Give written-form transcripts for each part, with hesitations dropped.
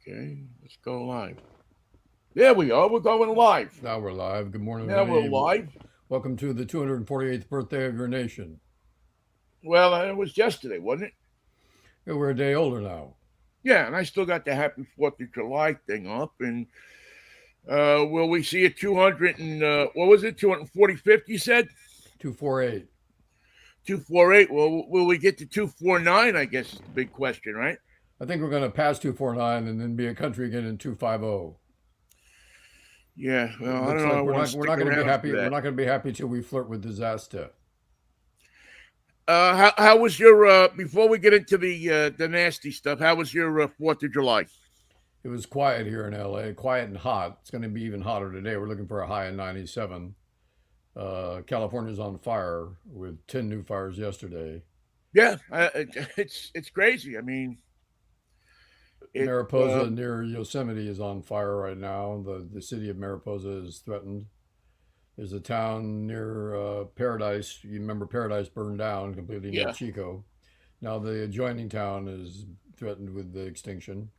Okay, let's go live. There we are. We're going live. Now we're live. Good morning, Now we're Vinnie. live. Welcome to the 248th birthday of your nation. Well, it was yesterday, wasn't it? Yeah, we're a day older now. Yeah, and I still got the Happy 4th of July thing up. And will we see a 200 and, what was it, 245th, you said? 248. 248. Well, will we get to 249, I guess is the big question, right? I think we're going to pass 249 and then be a country again in 250. Yeah, It well, I don't looks know. I like we're want not to we're stick not going to be around for happy. We're that. not going to be happy till we flirt with disaster. How was your, before we get into the nasty stuff, how was your 4th of July? It was quiet here in LA, quiet and hot. It's going to be even hotter today. We're looking for a high of 97. California's on fire with 10 new fires yesterday. Yeah, it's crazy. I mean, it Mariposa near Yosemite is on fire right now. The city of Mariposa is threatened. There's a town near Paradise. You remember Paradise burned down completely near yeah. Chico. Now the adjoining town is threatened with the extinction.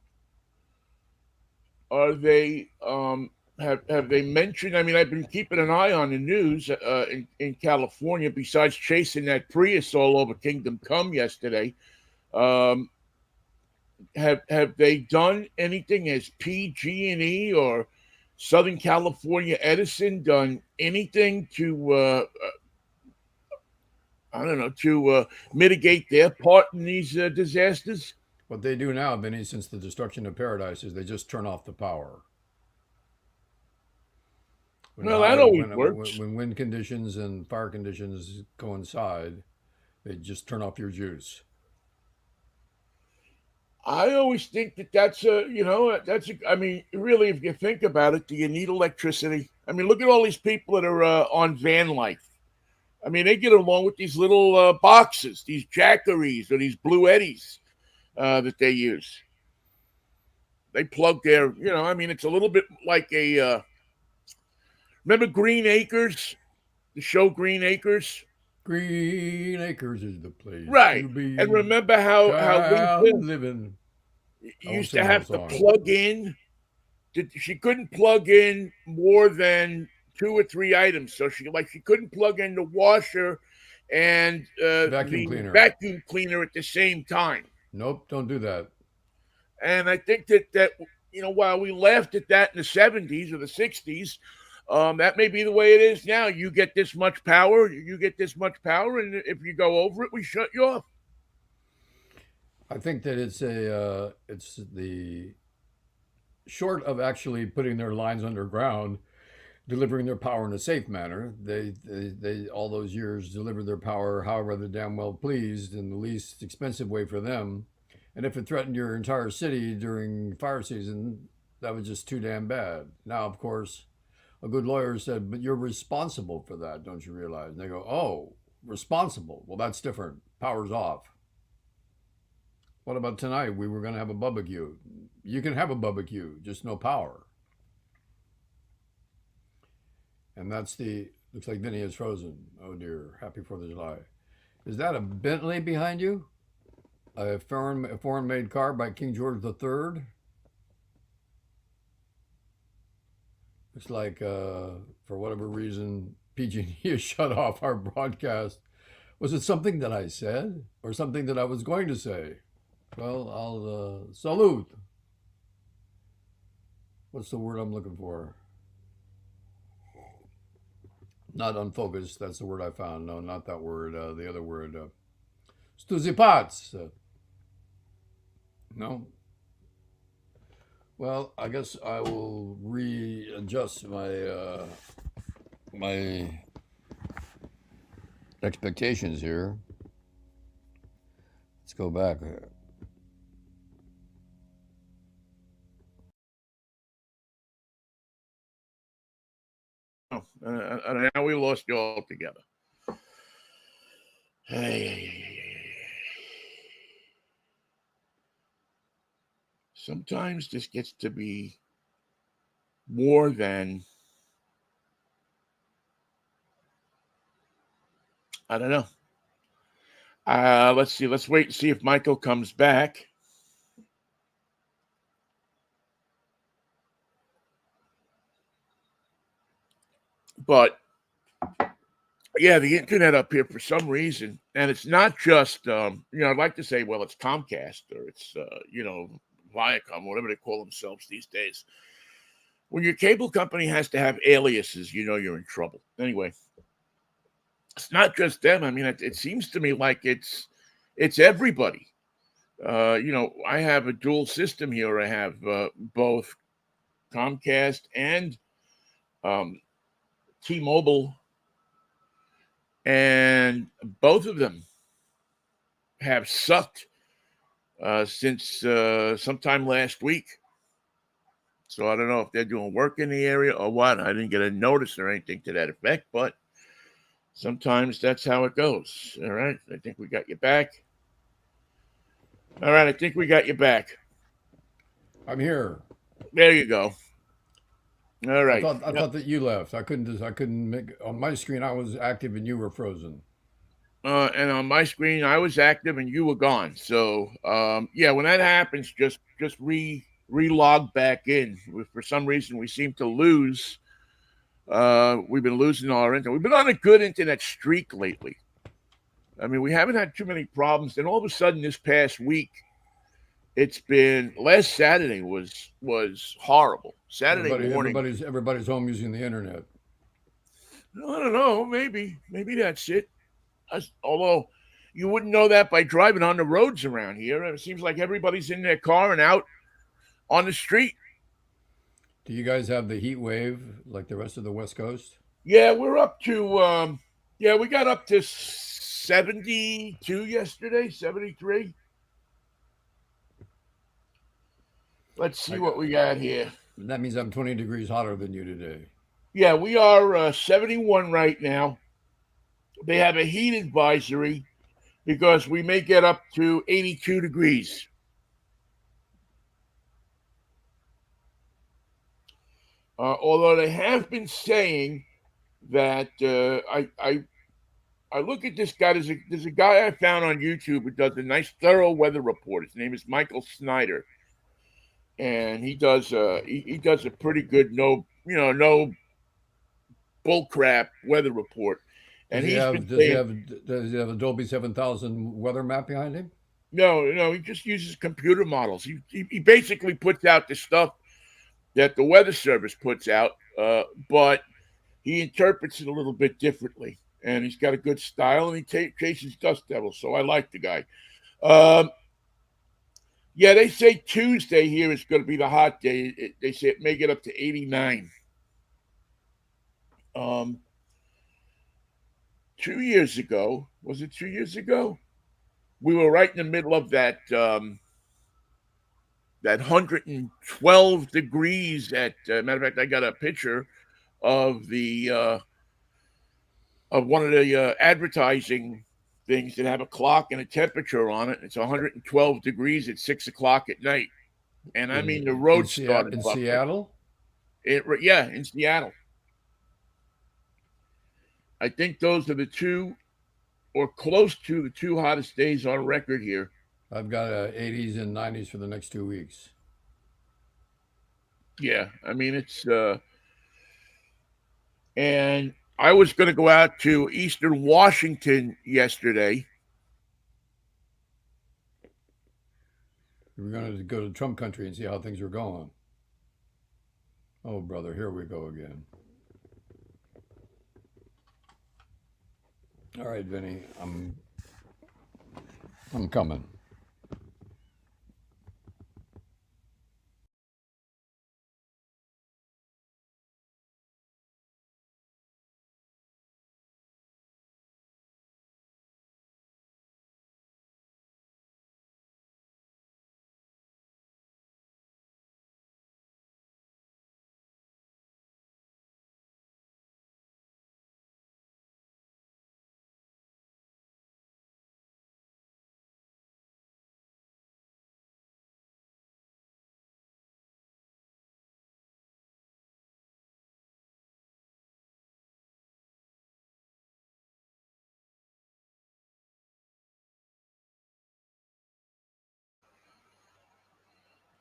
Are they have they mentioned? I mean, I've been keeping an eye on the news in California. Besides chasing that Prius all over Kingdom Come yesterday, um, have they done anything? Has PG&E or Southern California Edison done anything to I don't know to mitigate their part in these disasters? What they do now, Vinny, since the destruction of Paradise, is they just turn off the power. When Well, that high always works. when wind conditions and fire conditions coincide, they just turn off your juice. I always think that that's a, that's a, I mean, really, if you think about it, do you need electricity? I mean, look at all these people that are on van life. I mean, they get along with these little boxes, these jackeries or these blue eddies that they use. They plug their, I mean, it's a little bit like a, remember Green Acres, the show Green Acres? Green Acres is the place Right. to And be. remember how Lisa Child living. I won't used to sing the whole have to song. plug in she couldn't plug in more than two or three items. So she couldn't plug in the washer and Vacuum the cleaner. vacuum cleaner at the same time. Nope, don't do that. And I think that while we laughed at that in the 70s or the 60s, that may be the way it is now. You get this much power, and if you go over it, we shut you off. I think that it's the short of actually putting their lines underground, delivering their power in a safe manner. They all those years delivered their power however they damn well pleased in the least expensive way for them. And if it threatened your entire city during fire season, that was just too damn bad. Now, of course, a good lawyer said, "But you're responsible for that, don't you realize?" And they go, "Oh, responsible? Well, that's different. Power's off." What about tonight? We were going to have a barbecue. You can have a barbecue, just no power. And that's the. Looks like Vinny is frozen. Oh dear. Happy 4th of July. Is that a Bentley behind you? A foreign made car by King George III? Looks like, for whatever reason, PG&E has shut off our broadcast. Was it something that I said or something that I was going to say? Well, I'll salute. What's the word I'm looking for? Not unfocused. That's the word I found. No, not that word. The other word. Stuzipats. No. Well, I guess I will readjust my expectations here. Let's go back. Oh, now we lost you all together. Sometimes this gets to be more than I don't know. Let's see. Let's wait and see if Michael comes back. But yeah, the internet up here for some reason, and it's not just I'd like to say, well, it's Comcast or it's Viacom, whatever they call themselves these days. When your cable company has to have aliases, you know you're in trouble. Anyway, it's not just them. I mean, it seems to me like it's everybody. I have a dual system here. I have both Comcast and um, T-Mobile, and both of them have sucked since sometime last week. So I don't know if they're doing work in the area or what. I didn't get a notice or anything to that effect, but sometimes that's how it goes. All right. I think we got you back. All right. I think we got you back. I'm here. There you go. All I right. thought I Yep. thought that you left. I couldn't make on my screen. I was active and you were frozen. And on my screen, I was active and you were gone. So yeah, when that happens, just relog back in. For some reason, we seem to lose. We've been losing our internet. We've been on a good internet streak lately. I mean, we haven't had too many problems. And all of a sudden, this past week, it's been last Saturday was horrible. Saturday morning, Everybody's home using the internet. I don't know, maybe that's it. Although you wouldn't know that by driving on the roads around here. It seems like everybody's in their car and out on the street. Do you guys have the heat wave like the rest of the West Coast? Yeah, we're up to yeah, we got up to 72 yesterday, 73. Let's see I, what we got here. that means I'm 20 degrees hotter than you today. Yeah, we are 71 right now. They have a heat advisory because we may get up to 82 degrees. Although they have been saying that I look at this guy. There's a guy I found on YouTube who does a nice, thorough weather report. His name is Michael Snyder, and he does a pretty good no bullcrap weather report. And Does he he's been have does he saying have does he have a Dolby 7000 weather map behind him? no, he just uses computer models. He basically puts out the stuff that the Weather Service puts out, but he interprets it a little bit differently. And he's got a good style, and he chases dust devils. So I like the guy. Um, yeah, they say Tuesday here is going to be the hot day. They say it may get up to 89. Um, 2 years ago, was it 2 years ago? We were right in the middle of that 112 degrees. At matter of fact, I got a picture of the of one of the advertising things that have a clock and a temperature on it. It's 112 degrees at 6 o'clock at night, and I mean the road started In buffering. Seattle? Yeah, in Seattle. I think those are the two, or close to the two hottest days on record here. I've got 80s and 90s for the next 2 weeks. Yeah, I mean it's and I was going to go out to Eastern Washington yesterday. We're going to go to Trump country and see how things are going. Oh, brother, here we go again. All right, Vinny, I'm coming.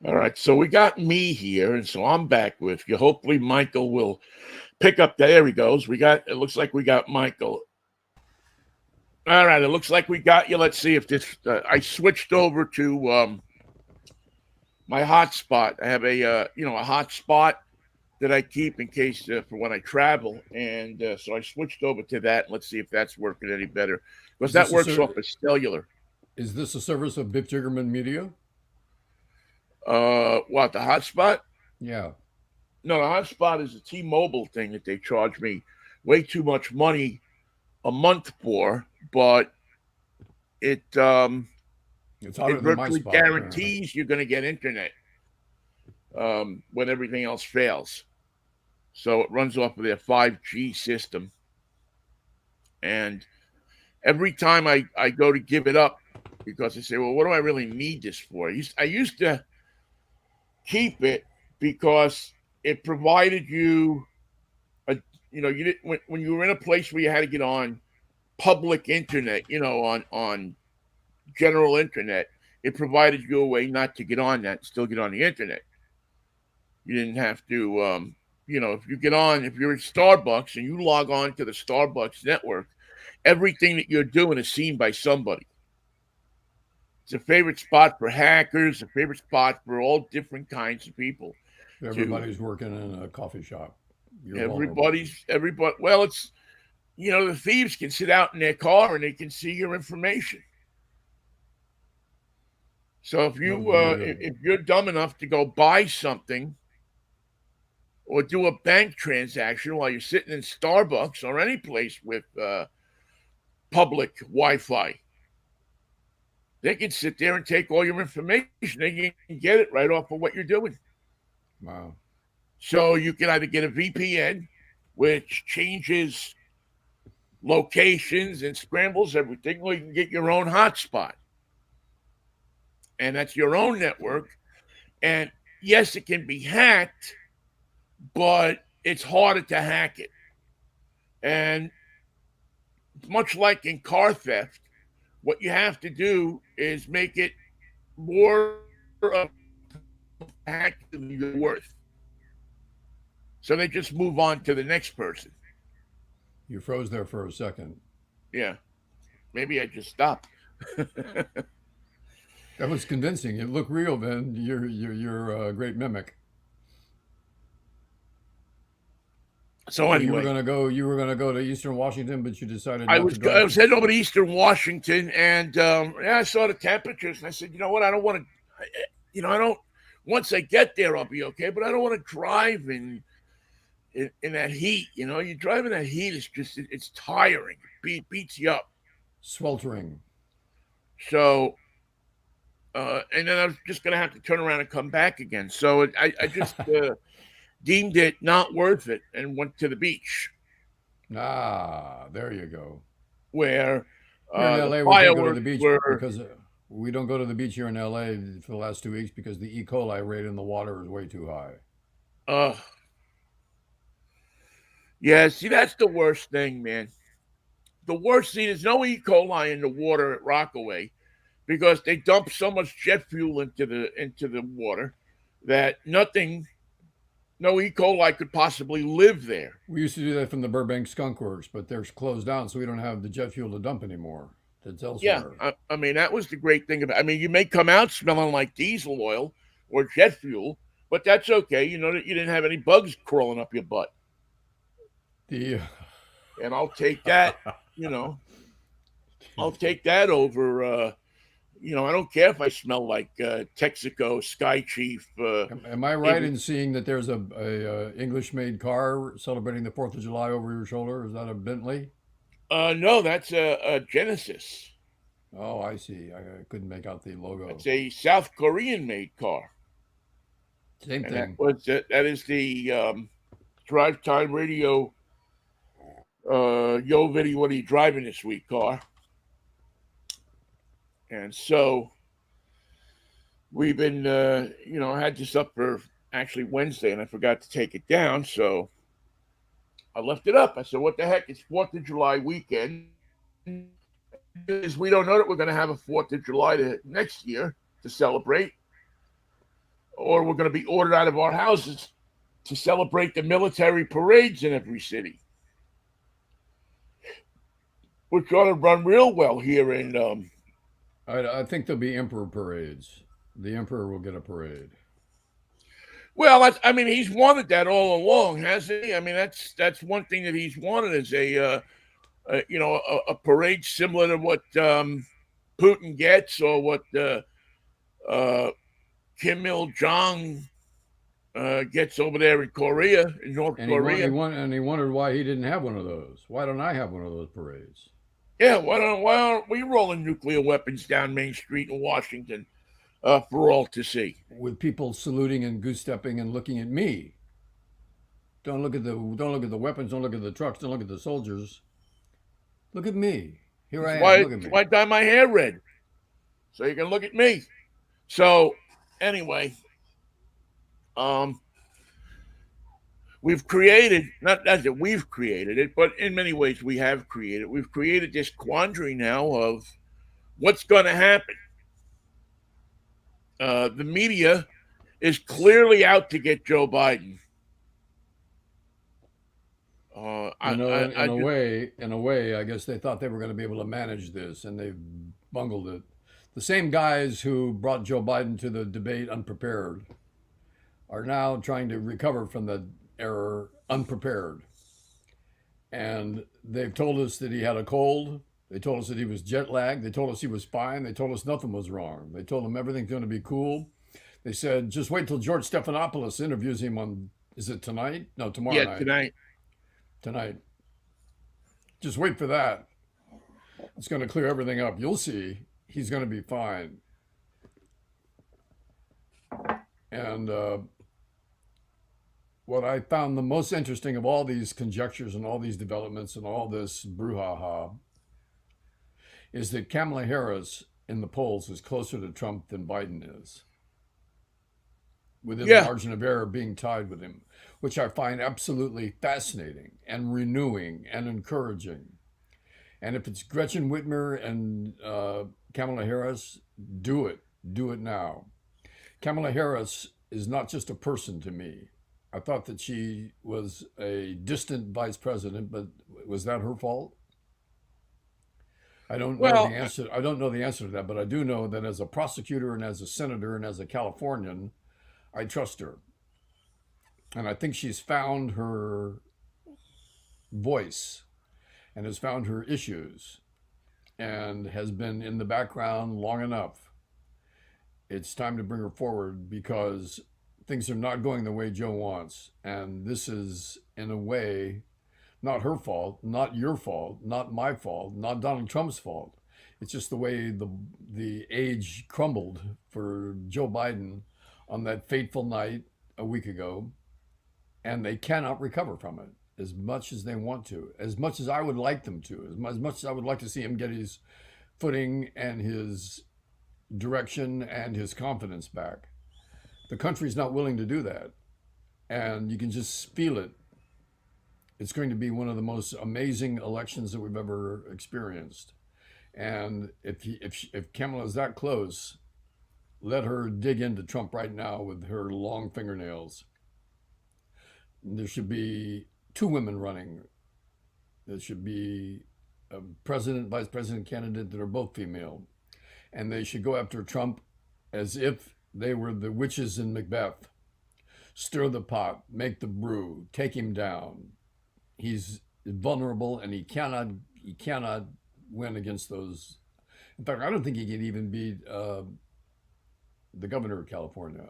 All right, so we got me here, and so I'm back with you. Hopefully, Michael will pick up. There he goes. We got. It looks like we got Michael. All right. It looks like we got you. Let's see if this. I switched over to my hotspot. I have a hotspot that I keep in case for when I travel, and so I switched over to that. Let's see if that's working any better because Is that this a works off of cellular. is this a service of Biff Jiggerman Media? What the hotspot? Yeah. No, the hotspot is a T-Mobile thing that they charge me way too much money a month for, but it It's it hotter than my virtually spot, apparently. guarantees you're going to get internet when everything else fails. So it runs off of their 5G system, and every time I go to give it up because I say, well, what do I really need this for? I used to keep it because it provided you a you didn't when you were in a place where you had to get on public internet, on general internet, it provided you a way not to get on that and still get on the internet. You didn't have to if you're at Starbucks and you log on to the Starbucks network, everything that you're doing is seen by somebody. It's a favorite spot for hackers, a favorite spot for all different kinds of people. To Everybody's working in a coffee shop. You're vulnerable. everybody. Well, it's the thieves can sit out in their car and they can see your information. So if No you good. if you're dumb enough to go buy something or do a bank transaction while you're sitting in Starbucks or any place with public Wi-Fi, they can sit there and take all your information. They can get it right off of what you're doing. Wow. So you can either get a VPN, which changes locations and scrambles everything, or you can get your own hotspot, and that's your own network. And yes, it can be hacked, but it's harder to hack it. And much like in car theft, what you have to do is make it more of a hack than you're worth. So they just move on to the next person. You froze there for a second. Yeah, maybe I just stopped. That was convincing. It looked real, Ben. You're a great mimic. So So you were anyway, gonna go. You were gonna go to Eastern Washington, but you decided I not to was I drive was to. heading over to Eastern Washington, and yeah, I saw the temperatures, and I said, you know what, I don't want to, I don't. Once I get there, I'll be okay, but I don't want to drive in that heat. You drive in that heat, it's tiring. Beats you up. Sweltering. So and then I was just going to have to turn around and come back again. So I just deemed it not worth it and went to the beach Ah, there you go. where Here in the LA, we can't go to the fireworks beach were. because we don't go to the beach here in LA for the last 2 weeks because the E. coli rate in the water is way too high. Uh, yeah, see, that's the worst thing, man. The worst thing is no E. coli in the water at Rockaway because they dump so much jet fuel into the water that no E. coli could possibly live there. We used to do that from the Burbank Skunk Works, but they're closed down, so we don't have the jet fuel to dump anymore. It's Yeah, elsewhere. I mean that was the great thing about. I mean, you may come out smelling like diesel oil or jet fuel, but that's okay. You know that you didn't have any bugs crawling up your butt, The and I'll take that. You know, I'll take that over. I don't care if I smell like Texaco Sky Chief. am I right in seeing that there's a English-made car celebrating the Fourth of July over your shoulder? Is that a Bentley? No, that's a Genesis. Oh, I see. I couldn't make out the logo. It's a South Korean made car, Same and that thing. was that is the Drive Time Radio. Yo, Vinnie, what are you driving this week, car? And so we've been, I had this up for actually Wednesday, and I forgot to take it down, so I left it up. I said, "What the heck? It's Fourth of July weekend. Is we don't know that we're going to have a Fourth of July next year to celebrate, or we're going to be ordered out of our houses to celebrate the military parades in every city, which ought to run real well here in. I think there'll be emperor parades. The emperor will get a parade. Well, I mean, he's wanted that all along, hasn't he? I mean, that's one thing that he's wanted is a parade similar to what Putin gets or what uh, Kim Il Jong gets over there in Korea, in North Korea. And he wondered why he didn't have one of those. Why don't I have one of those parades? Yeah, why aren't we rolling nuclear weapons down Main Street in Washington for all to see? With people saluting and goose stepping and looking at me. Don't look at the weapons. Don't look at the trucks. Don't look at the soldiers. Look at me. Here I am. Look at That's me. why I dye my hair red, so you can look at me. So anyway, um, we've created not that we've created it, but in many ways we have created. We've created this quandary now of what's going to happen. The media is clearly out to get Joe Biden. I just In a way, I guess they thought they were going to be able to manage this, and they bungled it. The same guys who brought Joe Biden to the debate unprepared are now trying to recover from the error unprepared. And they've told us that he had a cold. They told us that he was jet lagged. They told us he was fine. They told us nothing was wrong. They told him everything's going to be cool. They said, just wait till George Stephanopoulos interviews him on, is it tonight? No, tomorrow yeah night. tonight. Tonight. Just wait for that. It's going to clear everything up. You'll see. He's going to be fine. And what I found the most interesting of all these conjectures and all these developments and all this brouhaha is that Kamala Harris in the polls is closer to Trump than Biden is, within the Yeah, margin of error being tied with him, which I find absolutely fascinating and renewing and encouraging. And if it's Gretchen Whitmer and Kamala Harris, do it. Do it now. Kamala Harris is not just a person to me. I thought that she was a distant vice president, but was that her fault? I don't know the well, answer. I don't know the answer to that, but I do know that as a prosecutor and as a senator and as a Californian, I trust her. And I think she's found her voice and has found her issues and has been in the background long enough. It's time to bring her forward because things are not going the way Joe wants. And this is, in a way, not her fault, not your fault, not my fault, not Donald Trump's fault. It's just the way the age crumbled for Joe Biden on that fateful night a week ago, and they cannot recover from it as much as they want to, as much as I would like them to, as much as I would like to see him get his footing and his direction and his confidence back. The country's not willing to do that, and you can just feel it. It's going to be one of the most amazing elections that we've ever experienced. And if Kamala's that close, let her dig into Trump right now with her long fingernails. There should be two women running. There should be a president, vice president candidate that are both female. And they should go after Trump as if they were the witches in Macbeth. Stir the pot, make the brew, take him down. He's vulnerable and he cannot win against those. In fact, I don't think he can even beat the governor of California.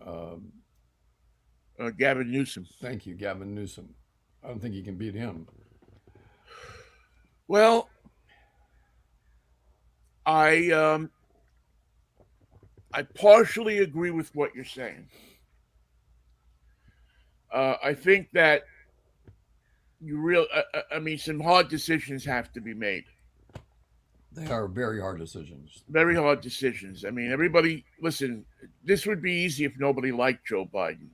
Gavin Newsom. Thank you, Gavin Newsom. I don't think he can beat him. Well, I I partially agree with what you're saying. I think that I mean, some hard decisions have to be made. They are very hard decisions. Very hard decisions. I mean, everybody, listen, this would be easy if nobody liked Joe Biden.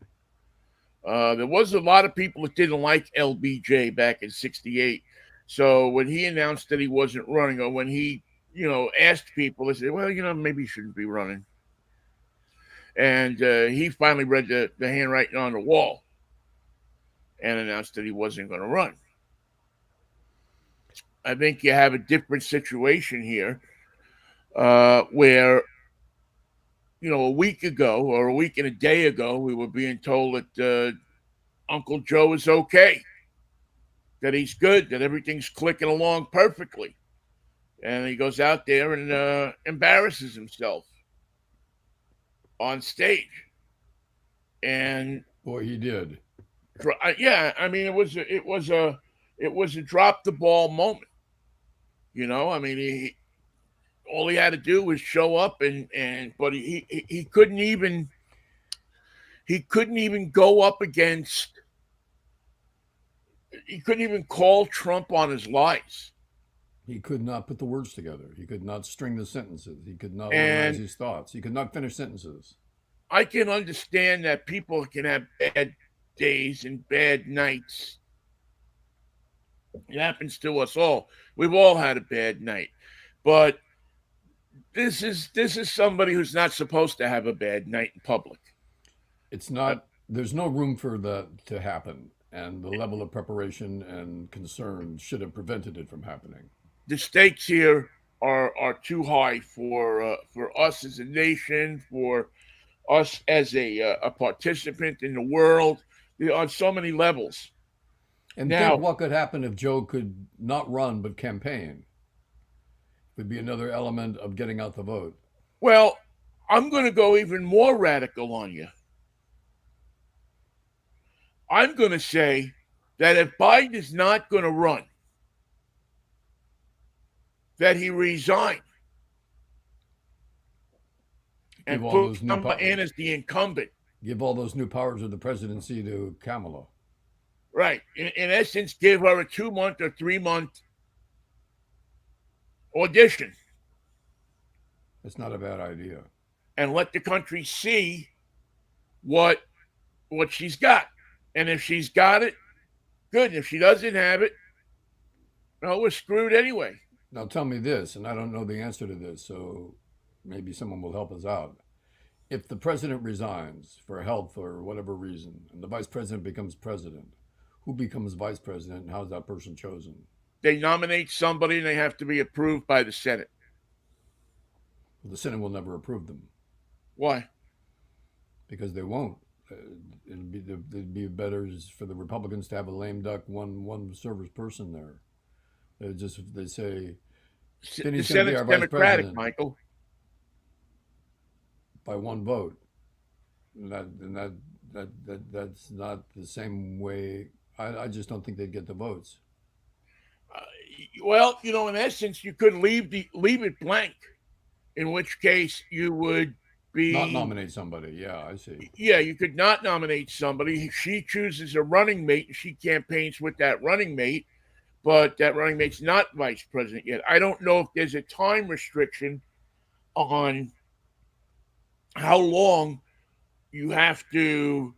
There was a lot of people that didn't like LBJ back in '68. So when he announced that he wasn't running, or when he, asked people, they said, well, maybe he shouldn't be running. And he finally read the handwriting on the wall. and announced that he wasn't going to run. I think you have a different situation here, where a week ago or a week and a day ago, we were being told that Uncle Joe is okay, that he's good, that everything's clicking along perfectly, and he goes out there and embarrasses himself on stage. And Boy, he did. yeah, I mean, it was a drop the ball moment. I mean, all he had to do was show up, but he couldn't even go up against, he couldn't even call Trump on his lies. He could not put the words together. He could not string the sentences. He could not organize And his thoughts. He could not finish sentences. I can understand that people can have bad days and bad nights. It happens to us all. We've all had a bad night. But this is somebody who's not supposed to have a bad night in public. It's Uh, not, there's no room for that to happen. And the level of preparation and concern should have prevented it from happening. the stakes here are too high for us as a nation, for us as a participant in the world, on so many levels. And think Now, what could happen if Joe could not run but campaign. Would be another element of getting out the vote. well, I'm going to go even more radical on you. I'm going to say that if Biden is not going to run, that he resign Give and all put those new somebody in as the incumbent. give all those new powers of the presidency to Kamala. Right. In essence, give her a 2 month or 3 month audition That's not a bad idea. and let the country see what what she's got. And if she's got it, good. And if she doesn't have it, well, we're screwed anyway. Now tell me this, and I don't know the answer to this, so maybe someone will help us out. If the president resigns for health or whatever reason, and the vice president becomes president, who becomes vice president and how's that person chosen? They nominate somebody and they have to be approved by the Senate. Well, the Senate will never approve them Why? because they won't. It'd be better for the Republicans to have a lame duck one servers person there. They say The Vinnie's going to be Senate's our vice Democratic, president Michael. by one vote. That's not the same way. I just don't think they'd get the votes. Uh, well, in essence, you could leave it blank. In which case, you would Not be nominate somebody. Yeah, I see. yeah, you could not nominate somebody. She chooses a running mate and she campaigns with that running mate, but that running mate's not vice president yet. I don't know if there's a time restriction on how long you have to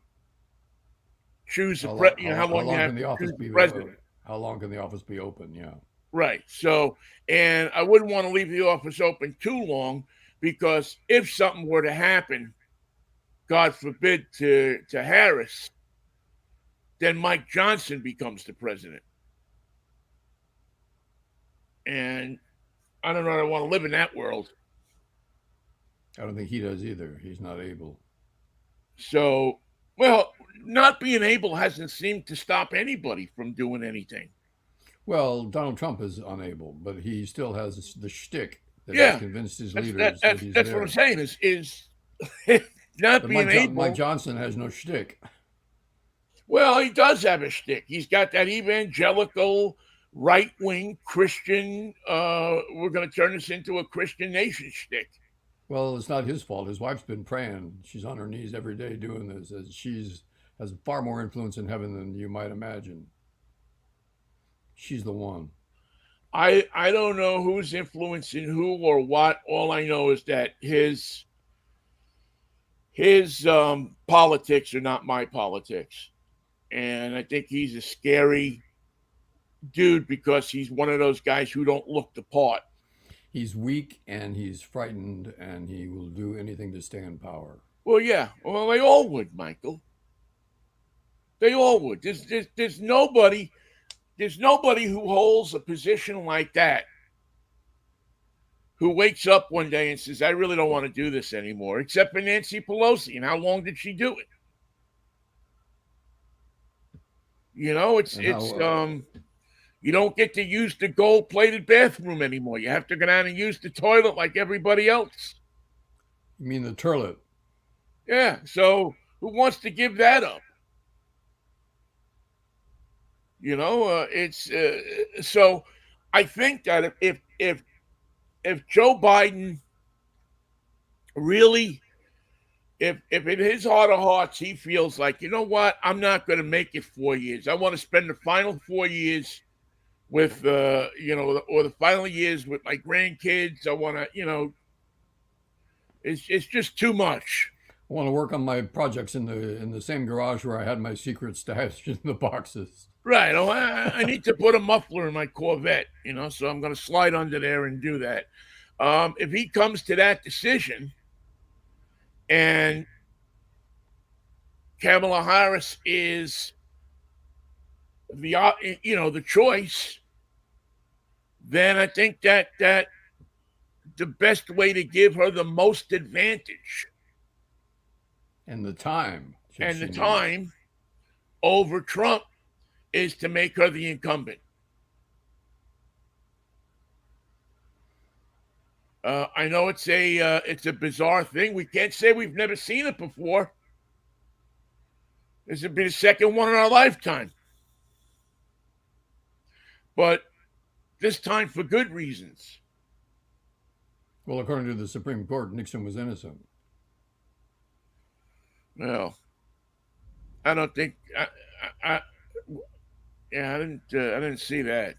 choose how How long you long have can to the office choose the be? president. How long can the office be open? Yeah. Right. So, and I wouldn't want to leave the office open too long because if something were to happen, God forbid, to Harris, then Mike Johnson becomes the president. And I don't know if I want to live in that world. I don't think he does either. He's not able. So, well, not being able hasn't seemed to stop anybody from doing anything. Well, Donald Trump is unable, but he still has the shtick that he's Yeah, convinced his that's that, leaders that that's he's that's what I'm there. saying is not But being Mike able. Johnson has no shtick. Well, he does have a shtick. He's got that evangelical, right wing Christian. We're going to turn this into a Christian nation shtick. Well, it's not his fault. His wife's been praying. She's on her knees every day doing this. As she's has far more influence in heaven than you might imagine. She's the one. I don't know who's influencing who or what. All I know is that his politics are not my politics, and I think he's a scary dude because he's one of those guys who don't look the part. He's weak and he's frightened and he will do anything to stay in power. Well, yeah, well, they all would, Michael. They all would. There's nobody who holds a position like that who wakes up one day and says, "I really don't want to do this anymore," except for Nancy Pelosi. And how long did she do it? You know, it's And how? it's you don't get to use the gold-plated bathroom anymore. You have to go down and use the toilet like everybody else. You mean the turlet? Yeah. So who wants to give that up? It's so. I think that if Joe Biden really, if in his heart of hearts he feels like, you know what, I'm not going to make it 4 years. I want to spend the final 4 years with or the final years with my grandkids. I want to, it's just too much. I want to work on my projects in the same garage where I had my secret stash in the boxes. Right. Oh, I need to put a muffler in my Corvette, so I'm going to slide under there and do that. If he comes to that decision and Kamala Harris is the choice, then I think that the best way to give her the most advantage And the time should and the she need. time over Trump is to make her the incumbent. I know it's a bizarre thing. We can't say we've never seen it before. This would be the second one in our lifetime, but this time for good reasons. Well, according to the Supreme Court, Nixon was innocent. Well, I don't think I yeah, I didn't see that.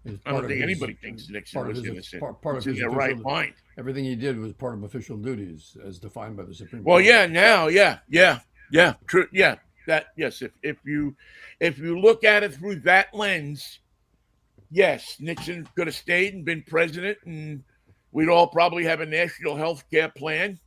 It's I part don't of think his anybody thinks Nixon part of was his innocent. part It's of in his their right official. mind. Everything he did was part of official duties as defined by the Supreme Well, Court. yeah, now, yeah, true, yeah. That yes, if you look at it through that lens, yes, Nixon could have stayed and been president, and we'd all probably have a national health care plan.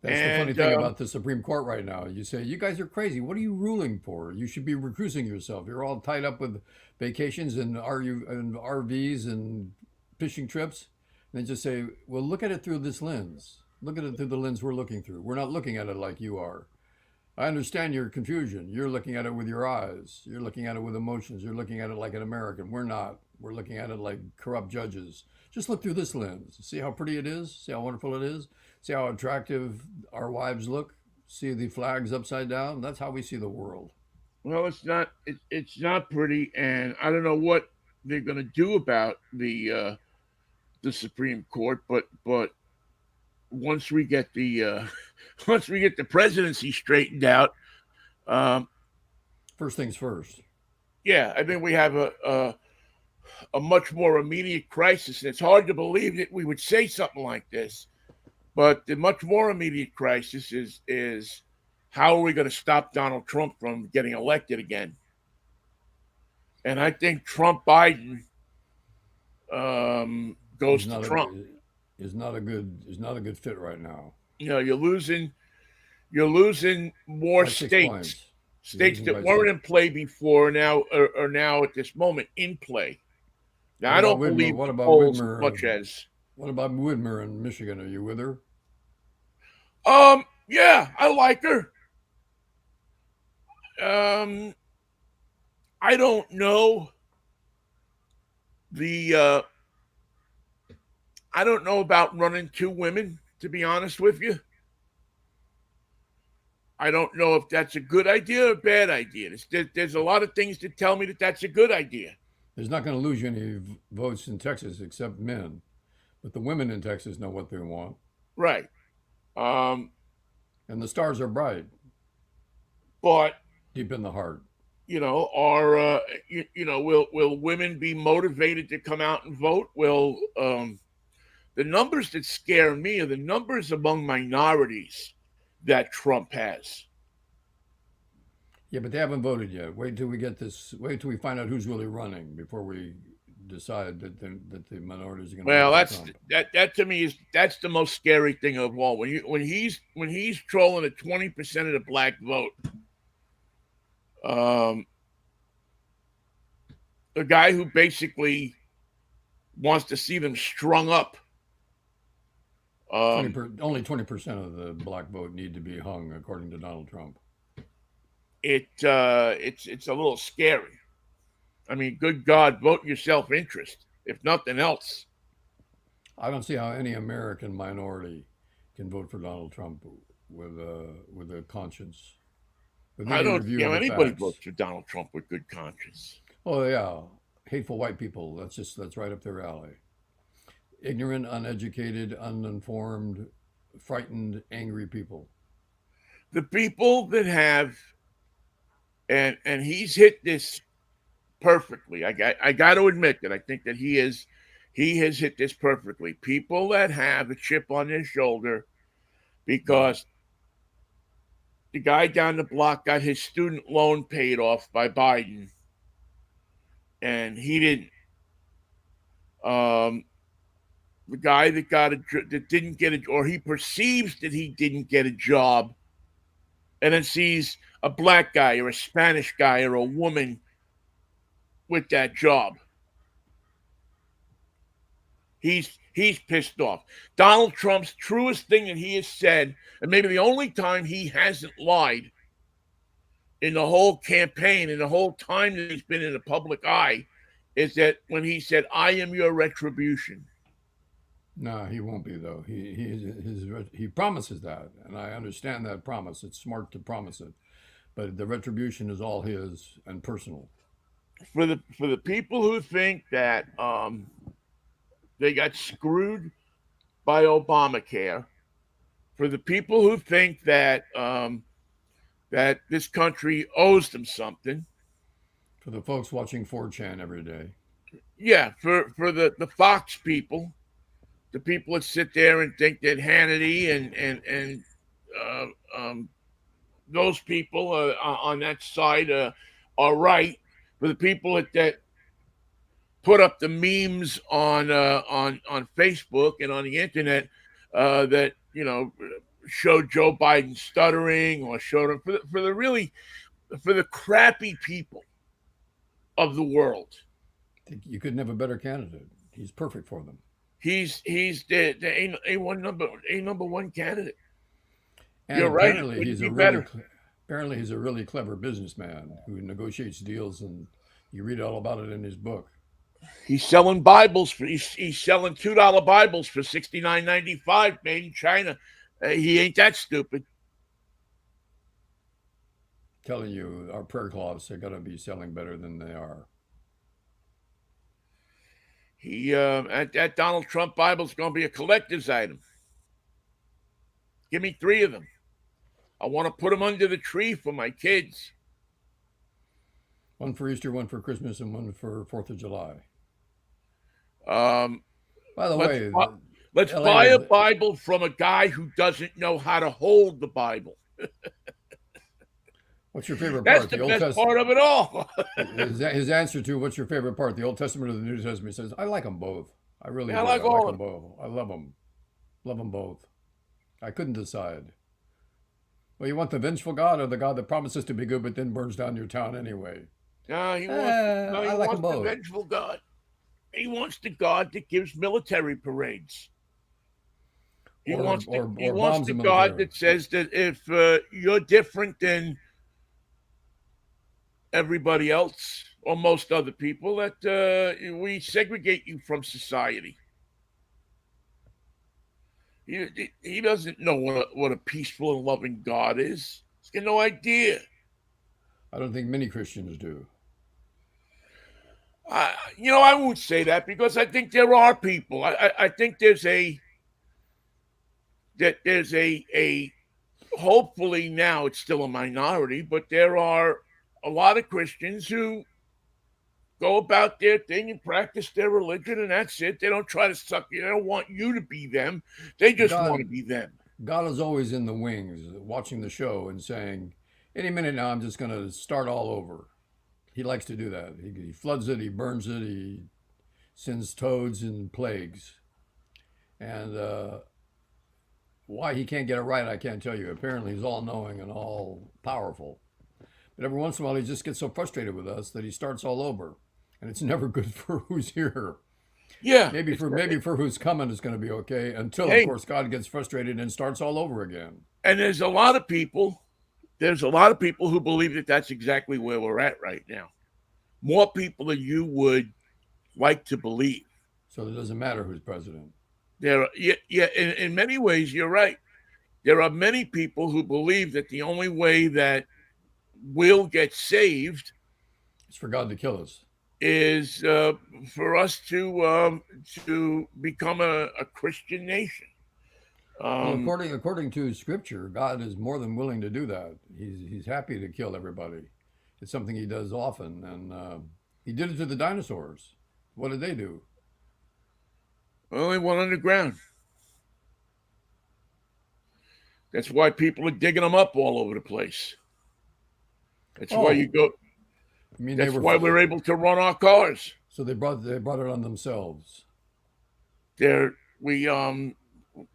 That's the funny And thing about the Supreme Court right now. You say, you guys are crazy. What are you ruling for? You should be recusing yourself. You're all tied up with vacations and RVs and fishing trips. And they just say, well, look at it through this lens. Look at it through the lens we're looking through. We're not looking at it like you are. I understand your confusion. You're looking at it with your eyes. You're looking at it with emotions. You're looking at it like an American. We're not. We're looking at it like corrupt judges. Just look through this lens. See how pretty it is? See how wonderful it is? See how attractive our wives look? See the flags upside down? That's how we see the world. well, it's not pretty, and I don't know what they're going to do about the Supreme Court, but once we get the once we get the presidency straightened out, um, First things first. yeah, I think we have a much more immediate crisis. And it's hard to believe that we would say something like this, but the much more immediate crisis is how are we going to stop Donald Trump from getting elected again? And I think Trump Biden Is goes to not a Trump. is not a good fit right now. You're losing more By six states, points. You're states losing that by weren't six. in play before now are now at this moment in play. Now What I about don't Whitmer? believe What the about polls as Whitmer? much as What about Whitmer in Michigan? Are you with her? yeah, I like her. Um I don't know the I don't know about running two women, to be honest with you. I don't know if that's a good idea or a bad idea. There's a lot of things that tell me that that's a good idea. There's not going to lose you any votes in Texas except men. But the women in Texas know what they want. Right. Um, And the stars are bright but deep in the heart. are will women be motivated to come out and vote? Will the numbers that scare me are the numbers among minorities that Trump has. Yeah, but they haven't voted yet. Wait till we get this. Wait till we find out who's really running before we decide that the minorities are going to vote Well, for that's Trump. that to me is that's the most scary thing of all. When he's trolling at 20% of the black vote, um, a guy who basically wants to see them strung up. Um, Only 20% of the black vote need to be hung, according to Donald Trump. it's a little scary. I mean, good God, vote your self interest, if nothing else. I don't see how any American minority can vote for Donald Trump with a conscience, with I any don't see review how of the anybody facts. votes for Donald Trump with good conscience. Oh yeah, hateful white people. That's right up their alley. Ignorant, uneducated, uninformed, frightened, angry people. The people that have and he's hit this perfectly. I got to admit that I think that he has hit this perfectly. People that have a chip on their shoulder Mm. because the guy down the block got his student loan paid off by Biden and he didn't. Um, the guy that didn't get it, or he perceives that he didn't get a job, and then sees a black guy or a Spanish guy or a woman with that job. He's pissed off. Donald Trump's truest thing that he has said, and maybe the only time he hasn't lied in the whole campaign, in the whole time that he's been in the public eye, is that when he said, "I am your retribution." No, he won't be though. He promises that, and I understand that promise. It's smart to promise it, but the retribution is all his and personal. For the people who think that they got screwed by Obamacare, for the people who think that this country owes them something, For the folks watching 4chan every day, yeah, for the Fox people, the people that sit there and think that Hannity and uh, um, those people on that side are right, for the people that put up the memes on Facebook and on the internet that showed Joe Biden stuttering or showed him for the really for the crappy people of the world. think you couldn't have a better candidate. He's perfect for them. He's the A number one candidate. And You're right. It couldn't be better. apparently he's a really clever businessman who negotiates deals, and you read all about it in his book. He's selling Bibles he's selling $2 Bibles for 69.95 made in China. He ain't that stupid. Telling you our prayer cloths are going to be selling better than they are. He that Donald Trump Bible's going to be a collector's item. Give me 3 of them. I want to put them under the tree for my kids. One for Easter, one for Christmas, and one for 4th of July. Um, By the let's way, let's LA buy a is Bible from a guy who doesn't know how to hold the Bible. what's your favorite That's part? the The Old best Testament. part of it all. His answer to what's your favorite part, the Old Testament or the New Testament, he says, I like them both. I really I do. like I like all of them them. both. I love them. Love them both. I couldn't decide. Well, you want the vengeful God or the God that promises to be good but then burns down your town anyway? No, he wants. No, he I like them wants the both. vengeful God. He wants the God that gives military parades. He wants the he Or wants bombs the the God military. that says that if you're different than everybody else or most other people, that we segregate you from society. He doesn't know what a peaceful and loving God is. He's got no idea. I don't think many Christians do. I won't say that because I think there are people. I think there's a hopefully now it's still a minority, but there are a lot of Christians who go about their thing and practice their religion, and that's it. They don't try to suck you. They don't want you to be them. They just want to God, be them. God is always in the wings, watching the show and saying, any minute now, I'm just going to start all over. He likes to do that. He floods it, he burns it, he sends toads and plagues. And why he can't get it right, I can't tell you. Apparently, he's all knowing and all powerful. But every once in a while, he just gets so frustrated with us that he starts all over. And it's never good for who's here. Yeah, Maybe for who's coming is going to be okay until, of hey, course, God gets frustrated and starts all over again. and there's a lot of people. There's a lot of people who believe that that's exactly where we're at right now. More people than you would like to believe. So it doesn't matter who's president. Yeah. In many ways, you're right. There are many people who believe that the only way that we'll get saved It's for God to kill us. is for us to become a Christian nation. Well, Um, according to Scripture, God is more than willing to do that. He's happy to kill everybody. It's something He does often, and He did it to the dinosaurs. What did they do? only one underground. That's why people are digging them up all over the place. That's why you Oh, go. I mean they That's were why we're able to run our cars. so they brought it on themselves. There, we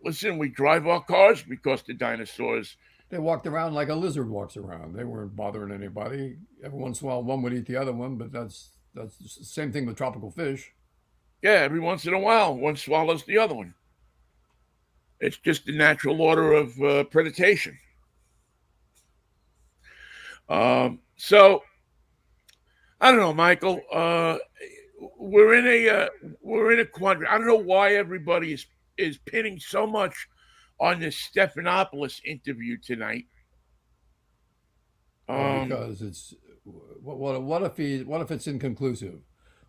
listen. We drive our cars because the dinosaurs. They walked around like a lizard walks around. They weren't bothering anybody. Every once in a while, one would eat the other one, but that's the same thing with tropical fish. Yeah, every once in a while, one swallows the other one. It's just the natural order of predation. So I don't know, Michael. We're in a quandary. I don't know why everybody is pinning so much on this Stephanopoulos interview tonight. Oh, Um, because it's what if it's inconclusive?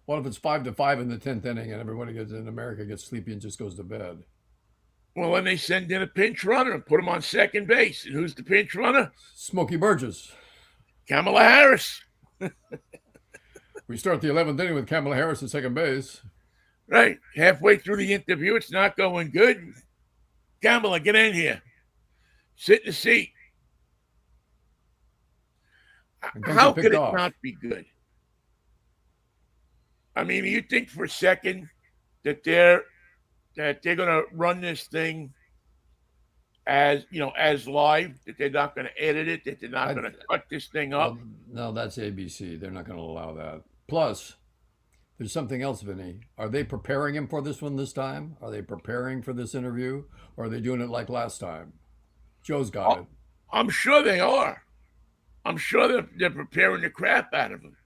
What if it's 5-5 in the 10th inning and everybody gets in America gets sleepy and just goes to bed? well, then they send in a pinch runner and put him on second base. And who's the pinch runner? Smokey Burgess. Kamala Harris. We start the 11th inning with Kamala Harris at second base. Right. Halfway through the interview, it's not going good. Kamala, get in here. Sit in the seat. And don't How get could picked it off. not be good? I mean, you think for a second that they're going to run this thing as as live, that they're not going to edit it, that they're not I going to cut this thing up? Well, no, that's ABC. They're not going to allow that. Plus, there's something else, Vinny. Are they preparing him for this one this time? Are they preparing for this interview? Or are they doing it like last time? Joe's got Oh, it. I'm sure they are. I'm sure they're preparing the crap out of him.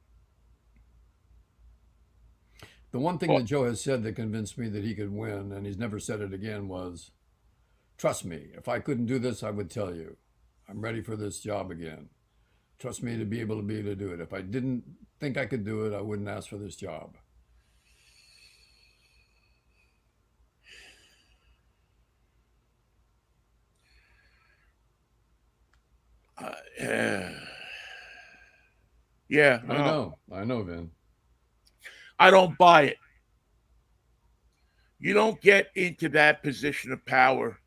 The one thing Well, that Joe has said that convinced me that he could win, and he's never said it again, was trust me, if I couldn't do this, I would tell you. I'm ready for this job again. Trust me to be able to do it. If I didn't think I could do it, I wouldn't ask for this job. uh, yeah, I know, Vin. I don't buy it. You don't get into that position of power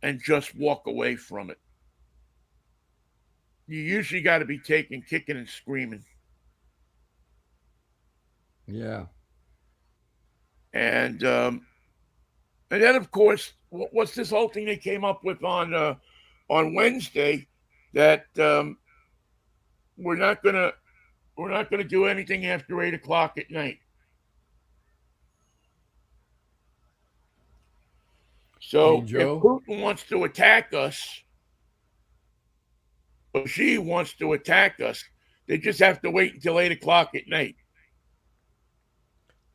and just walk away from it. You usually got to be taken kicking and screaming. Yeah. And and then of course, what's this whole thing they came up with on Wednesday that we're not gonna we're not gonna do anything after 8 o'clock at night. You mean So if Joe? Putin wants to attack us, or she wants to attack us, they just have to wait until 8 o'clock at night.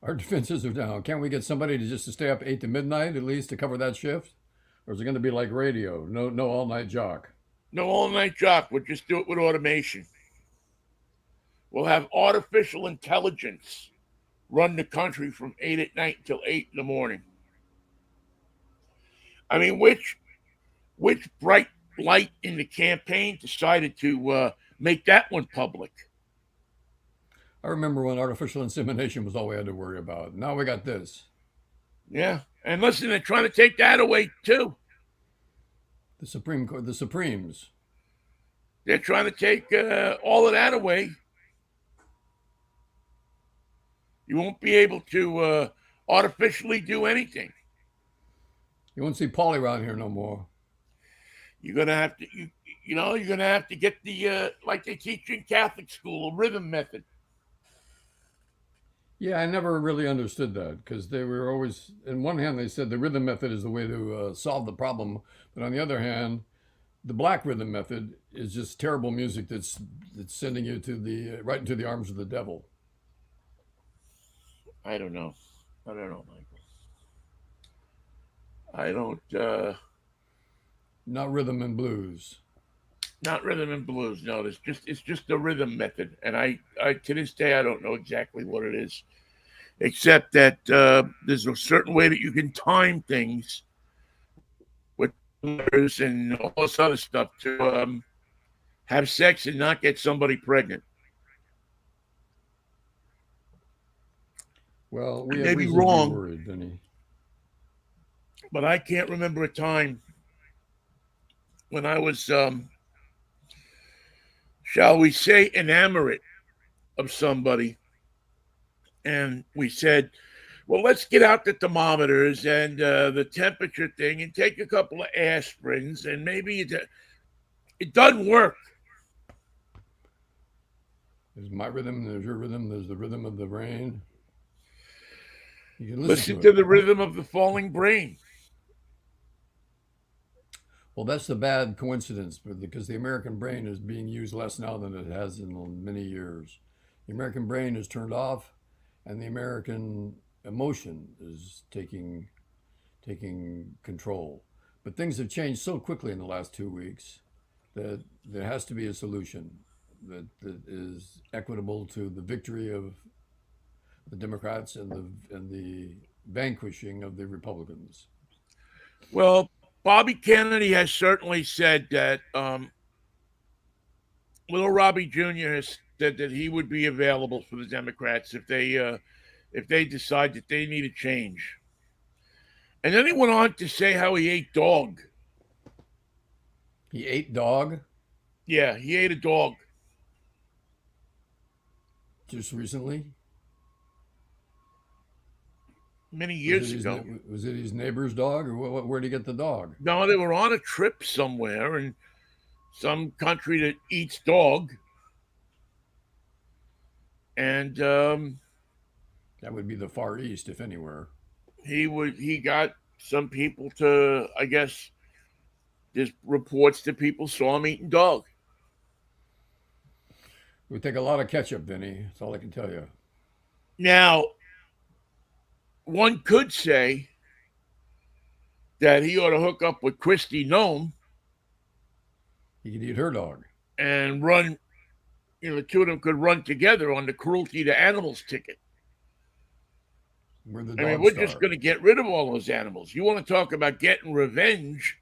Our defenses are down. Can't we get somebody to just to stay up 8 to midnight at least to cover that shift? Or is it going to be like radio? No all night jock. No all night jock. We'll just do it with automation. We'll have artificial intelligence run the country from 8 at night until 8 in the morning. I mean, which bright light in the campaign decided to make that one public? I remember when artificial insemination was all we had to worry about. Now we got this. Yeah, and listen, they're trying to take that away too. The Supreme Court, the Supremes. They're trying to take all of that away. You won't be able to artificially do anything. You won't see Paulie around here no more. You're gonna have to you're gonna have to get the like they teach in Catholic school, a rhythm method. Yeah, I never really understood that because they were always, on one hand, they said the rhythm method is the way to solve the problem, but on the other hand, the black rhythm method is just terrible music that's sending you to the right into the arms of the devil. I don't know. I don't know, Michael. I don't. Not rhythm and blues. Not rhythm and blues. No, it's just a rhythm method, and I to this day I don't know exactly what it is, except that there's a certain way that you can time things with letters and all this other stuff to have sex and not get somebody pregnant. Well, I we may have be reason to be wrong, worried, Vinny. but I can't remember a time when I was, shall we say, enamored of somebody, and we said, well, let's get out the thermometers and the temperature thing and take a couple of aspirins, and maybe it doesn't work. There's my rhythm, there's your rhythm, there's the rhythm of the rain. You can listen Listen to to it. the rhythm of the falling brain. Well, that's the bad coincidence because the American brain is being used less now than it has in many years. The American brain is turned off, and the American emotion is taking control. But things have changed so quickly in the last 2 weeks that there has to be a solution that is equitable to the victory of the Democrats and the vanquishing of the Republicans. Well, Bobby Kennedy has certainly said that little Robbie Jr. has said that he would be available for the Democrats if they decide that they need a change. And then he went on to say how he ate dog. He ate dog Yeah, he ate a dog just recently. many Was years it his ago. was it his neighbor's dog, or where'd he get the dog? No, they were on a trip somewhere in some country that eats dog, and That would be the Far East, if anywhere. he got some people to, I guess, there's reports that people saw him eating dog. It would take a lot of ketchup, Vinny. That's all I can tell you. Now, one could say that he ought to hook up with Christy Nome He could eat her dog. and run. The two of them could run together on the cruelty to animals ticket. We're the I mean, dog we're just star. going to get rid of all those animals. You want to talk about getting revenge?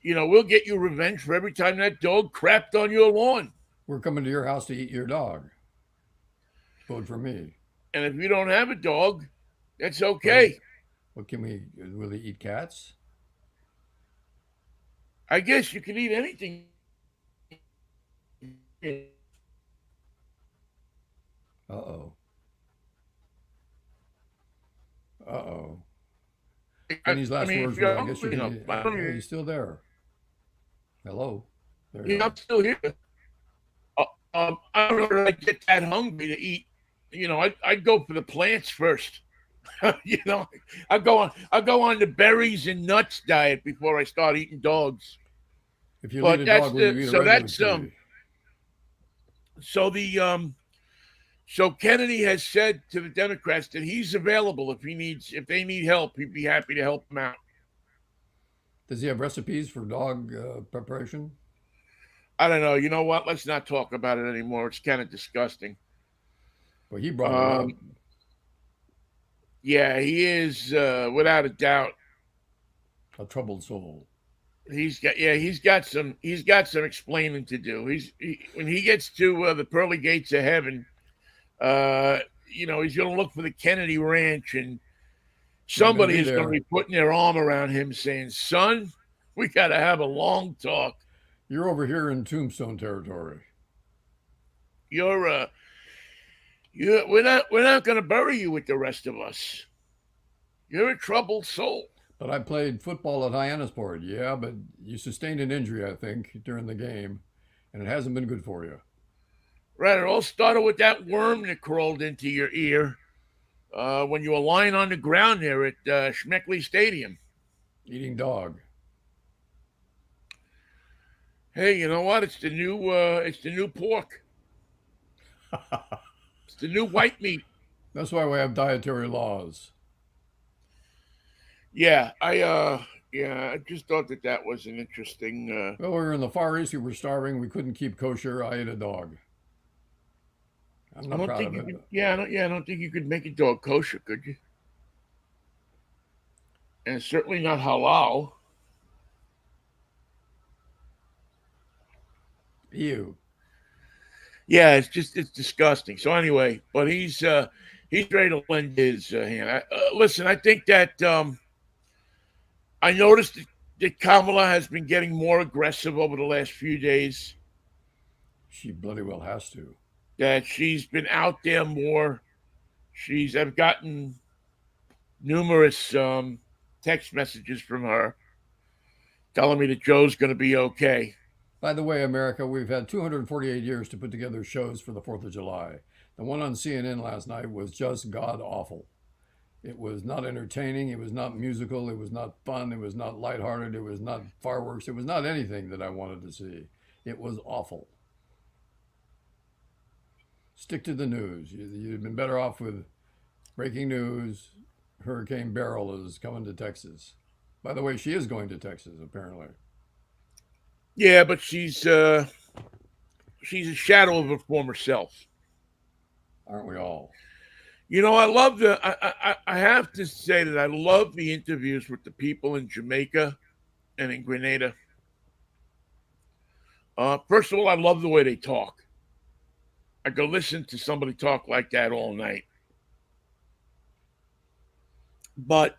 We'll get you revenge for every time that dog crapped on your lawn. We're coming to your house to eat your dog. Vote for me. And if you don't have a dog, that's Well, okay. what can we? Will they eat cats? I guess you can eat anything. Uh oh. Uh oh. Vinny's I last mean, words if were, you're "I guess you hungry can." enough, I don't He's still there. Hello. There you yeah, are. I'm still here. I don't know that I get that hungry to eat. I'd go for the plants first. you know, I go on the berries and nuts diet before I start eating dogs. If you'll eat But a that's dog, will the you eat a so regular that's kitty? so the so Kennedy has said to the Democrats that he's available if they need help, he'd be happy to help them out. Does he have recipes for dog preparation? I don't know. You know what? Let's not talk about it anymore. It's kind of disgusting. Well, he brought it up. Um, yeah, he is without a doubt. A troubled soul. He's got some explaining to do. When he gets to the pearly gates of heaven, uh, he's going to look for the Kennedy Ranch, and Not going to somebody be is going to there. be putting their arm around him, saying, "Son, we got to have a long talk. You're over here in Tombstone territory. You're We're not going to bury you with the rest of us. You're a troubled soul. But I played football at Hyannisport. Yeah, but you sustained an injury, I think, during the game, and it hasn't been good for you. Right. It all started with that worm that crawled into your ear when you were lying on the ground there at Schmeckley Stadium. Eating dog. Hey, you know what? It's the new pork. It's the new white meat. That's why we have dietary laws. Yeah, I just thought that that was an interesting. Well, we were in the Far East. We were starving. We couldn't keep kosher. I ate a dog. I'm I not don't proud think of you it. could. Yeah, I don't think you could make a dog kosher, could you? And it's certainly not halal. Ew. Yeah, it's disgusting. So anyway, but he's ready to lend his hand. Listen, I think that I noticed that Kamala has been getting more aggressive over the last few days. She bloody well has to. That she's been out there more. I've gotten numerous text messages from her telling me that Joe's going to be okay. By the way, America, we've had 248 years to put together shows for the 4th of July. The one on CNN last night was just god awful. It was not entertaining. It was not musical. It was not fun. It was not lighthearted. It was not fireworks. It was not anything that I wanted to see. It was awful. Stick to the news. You'd been better off with breaking news. Hurricane Beryl is coming to Texas. By the way, she is going to Texas, apparently. Yeah, but she's a shadow of her former self. Aren't we all? You know, I love the. I have to say that I love the interviews with the people in Jamaica and in Grenada. First of all, I love the way they talk. I could listen to somebody talk like that all night. But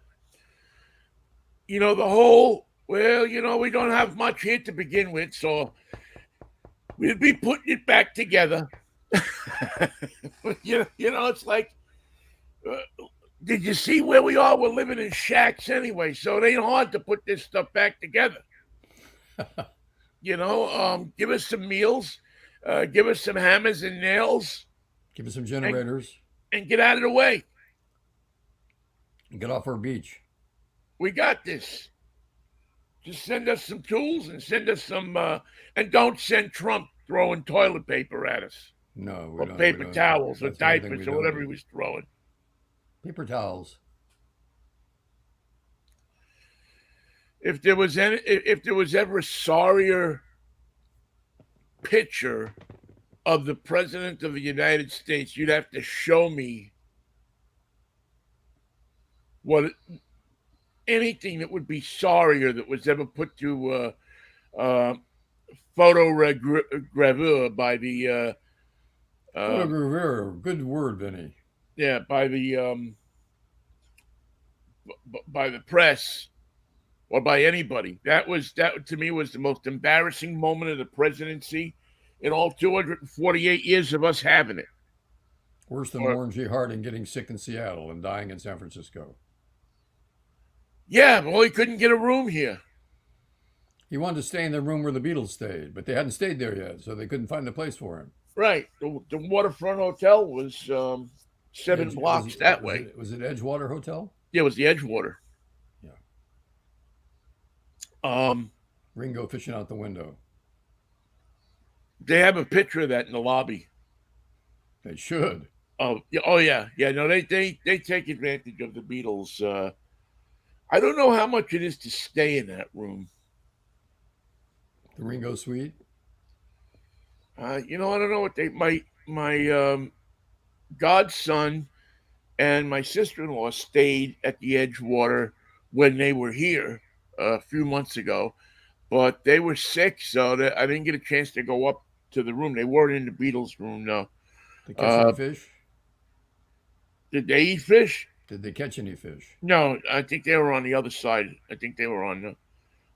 the whole, well, we don't have much here to begin with, so we'll be putting it back together. It's like, uh, did you see where we are? We're living in shacks anyway, so it ain't hard to put this stuff back together. Give us some meals, give us some hammers and nails, Give us some generators. and get out of the way. And get off our beach. We got this. Just send us some tools and send us some, and don't send Trump throwing toilet paper at us. No, we Or don't. We paper don't. towels or That's one thing we diapers or don't whatever he do. was throwing. Paper towels. If there was ever a sorrier picture of the president of the United States, you'd have to show me what anything that would be sorrier that was ever put to photo gravure by the Photogravure. Good word, Vinnie. yeah by the press or by anybody. That to me was the most embarrassing moment of the presidency in all 248 years of us having it. Worse than Or Warren G. Harding getting sick in Seattle and dying in San Francisco. yeah, well, he couldn't get a room here. He wanted to stay in the room where the Beatles stayed, but they hadn't stayed there yet, so they couldn't find a place for him. Right, the waterfront hotel was 7 blocks that Was way. it Edgewater Hotel? Yeah, it was the Edgewater. Yeah. Um, Ringo fishing out the window. they have a picture of that in the lobby. They should. Oh yeah, yeah. No, they take advantage of the Beatles. I don't know how much it is to stay in that room. The Ringo Suite. I don't know what my godson and my sister-in-law stayed at the Edgewater when they were here a few months ago, but they were sick, so that I didn't get a chance to go up to the room. They weren't in the Beatles' room, no. Did they catch any fish? Did they eat fish? Did they catch any fish? No, I think they were on the other side. I think they were on the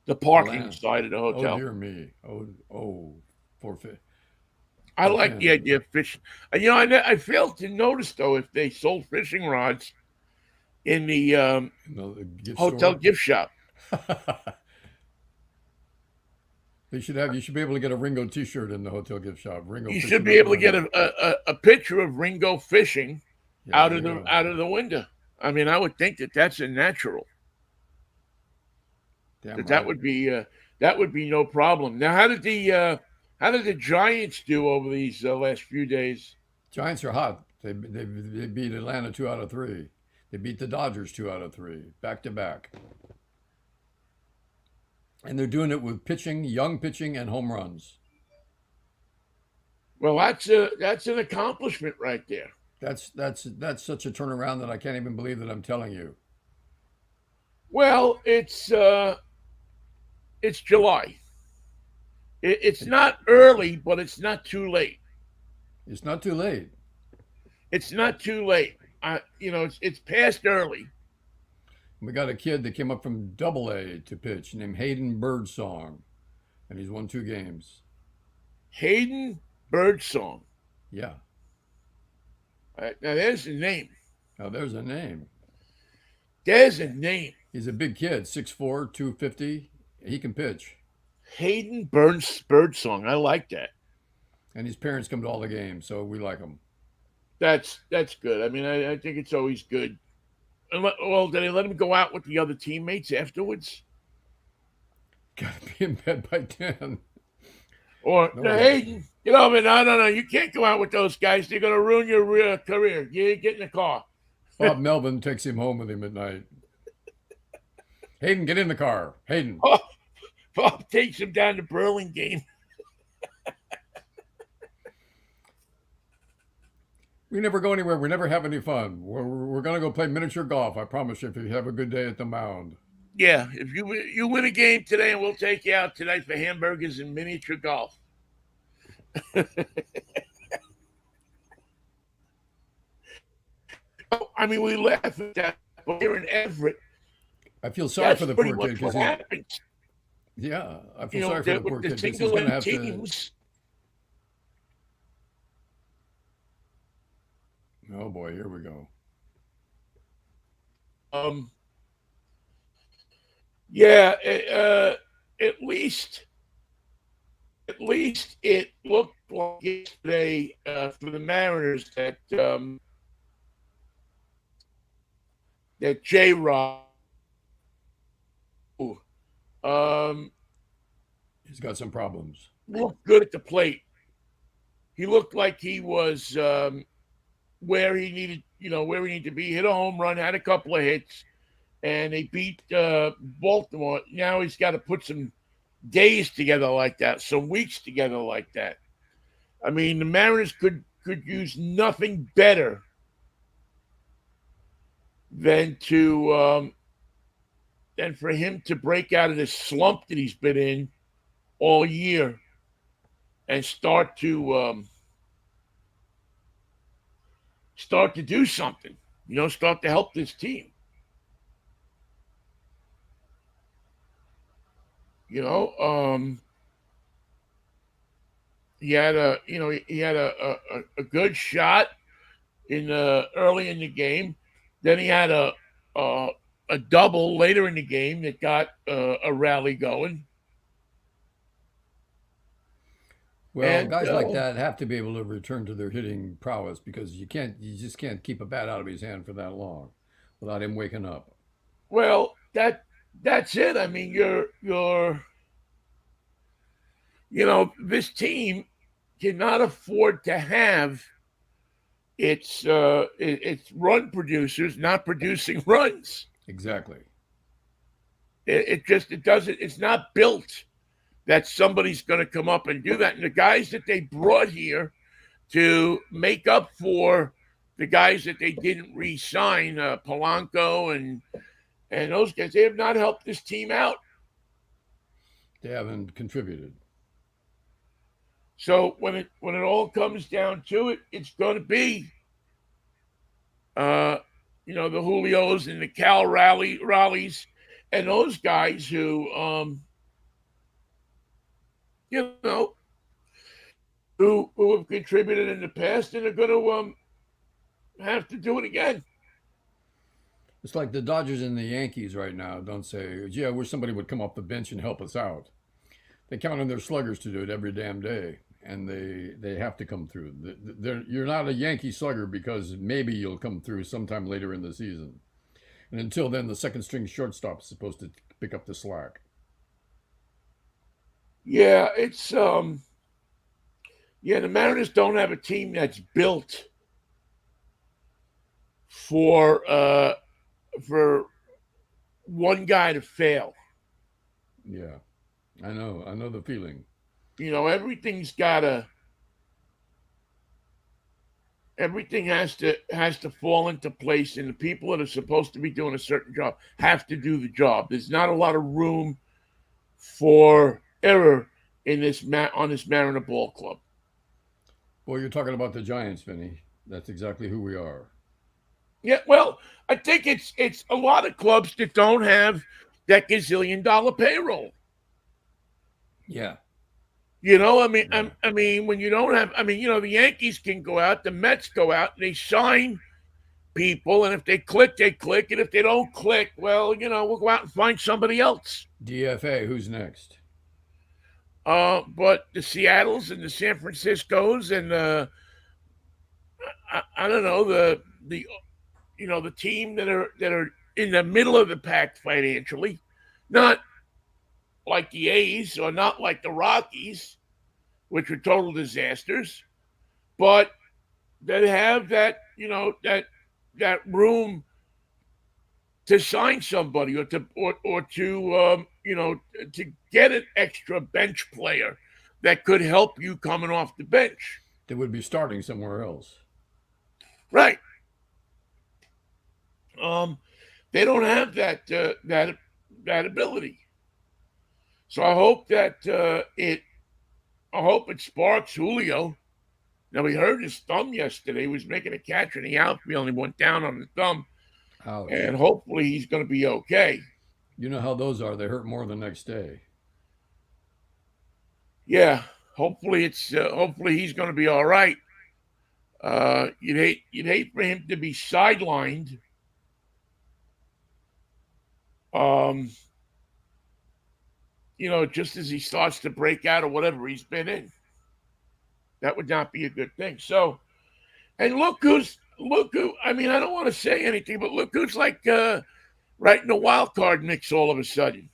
The parking land. side of the Oh hotel. dear me. Oh, poor fish. I They like the can. idea of fishing. I failed to notice though if they sold fishing rods in the The gift hotel store. gift shop. They should have. You should be able to get a Ringo T-shirt in the hotel gift shop. Ringo You should fishing be with the able to get Ringo. a picture of Ringo fishing Yeah, there you go. out of the window. I mean, I would think that that's a natural. Damn That right. that would be no problem. Now, how did the Giants do over these last few days? Giants are hot. They beat Atlanta 2 out of 3. They beat the Dodgers 2 out of 3, back to back, and they're doing it with pitching, young pitching, and home runs. Well, that's an accomplishment right there. That's such a turnaround that I can't even believe that I'm telling you. Well, it's July. It's It, not early, but it's not too late. it's not too late. It's not too late. It's past early. We got a kid that came up from Double A to pitch named Hayden Birdsong, and he's won 2 games. Hayden Birdsong. Yeah. Now there's a name. Now there's a name. There's a name. He's a big kid, 6'4", 250. He can pitch. Hayden Burns Birdsong. I like that. And his parents come to all the games, so we like him. That's good. I mean, I think it's always good. Well, did they let him go out with the other teammates afterwards? Got to be in bed by 10. Or No no, way. Hayden, get over. No. You can't go out with those guys. They're going to ruin your career. You get in the car. Bob Melvin takes him home with him at night. Hayden, get in the car. Hayden. Bob takes him down to Burlingame. We never go anywhere. We never have any fun. We're going to go play miniature golf. I promise you, if you have a good day at the mound. Yeah, if you win a game today, and we'll take you out tonight for hamburgers and miniature golf. I mean, we laugh at that, but here in Everett, I feel sorry that's for the pretty poor kid much what because he's, happens. yeah, I feel sorry for the With poor the kid because he's single going to M have to, teams. oh boy, here we go. Um, yeah, at least it looked like yesterday for the Mariners that J. Rob um, He's got some problems. looked good at the plate. He looked like he was where he needed, where he needed to be. Hit a home run, had a couple of hits, and they beat Baltimore. Now he's got to put some days together like that, some weeks together like that. I mean, the Mariners could use nothing better than for him to break out of this slump that he's been in all year and start to do something. Start to help this team. You know, he had a good shot in early in the game. Then he had a double later in the game that got a rally going. Well, And guys like that have to be able to return to their hitting prowess because you just can't keep a bat out of his hand for that long without him waking up. well, that's it. I mean, this team cannot afford to have its run producers not producing runs. Exactly. It doesn't. It's not built that somebody's going to come up and do that. And the guys that they brought here to make up for the guys that they didn't re-sign, Polanco and those guys, they have not helped this team out. They haven't contributed. So when it all comes down to it, it's going to be, the Julios and the Cal Raleighs and those guys who, you know, who have contributed in the past and are going to have to do it again. It's like the Dodgers and the Yankees right now don't say, "Yeah, I wish somebody would come off the bench and help us out." They count on their sluggers to do it every damn day, and they have to come through. You're not a Yankee slugger because maybe you'll come through sometime later in the season, and until then, the second string shortstop is supposed to pick up the slack. Yeah, it's yeah, the Mariners don't have a team that's built for uh for one guy to fail. Yeah, I know the feeling. Everything's gotta everything has to fall into place, and the people that are supposed to be doing a certain job have to do the job. There's not a lot of room for error on this Mariner ball club. Well, you're talking about the Giants, Vinny. That's exactly who we are. Yeah, well, I think it's a lot of clubs that don't have that gazillion-dollar payroll. Yeah, yeah. I mean, when you don't have, the Yankees can go out, the Mets go out, and they sign people, and if they click, they click, and if they don't click, well, we'll go out and find somebody else. DFA, who's next? But the Seattles and the San Franciscos and I don't know the team that are in the middle of the pack financially, not like the A's or not like the Rockies, which are total disasters, but that have that room to sign somebody or to get an extra bench player that could help you coming off the bench. They would be starting somewhere else. Right. Um, they don't have that ability. So I hope it sparks Julio. Now we heard his thumb yesterday. He was making a catch in the outfield and he went down on his thumb, and Ouch. hopefully he's going to be okay. You know how those are. They hurt more the next day. Yeah, hopefully he's going to be all right. You'd hate for him to be sidelined. Um, just as he starts to break out of whatever he's been in. That would not be a good thing. So, and look who. I mean, I don't want to say anything, but look who's like right in the wild card mix all of a sudden.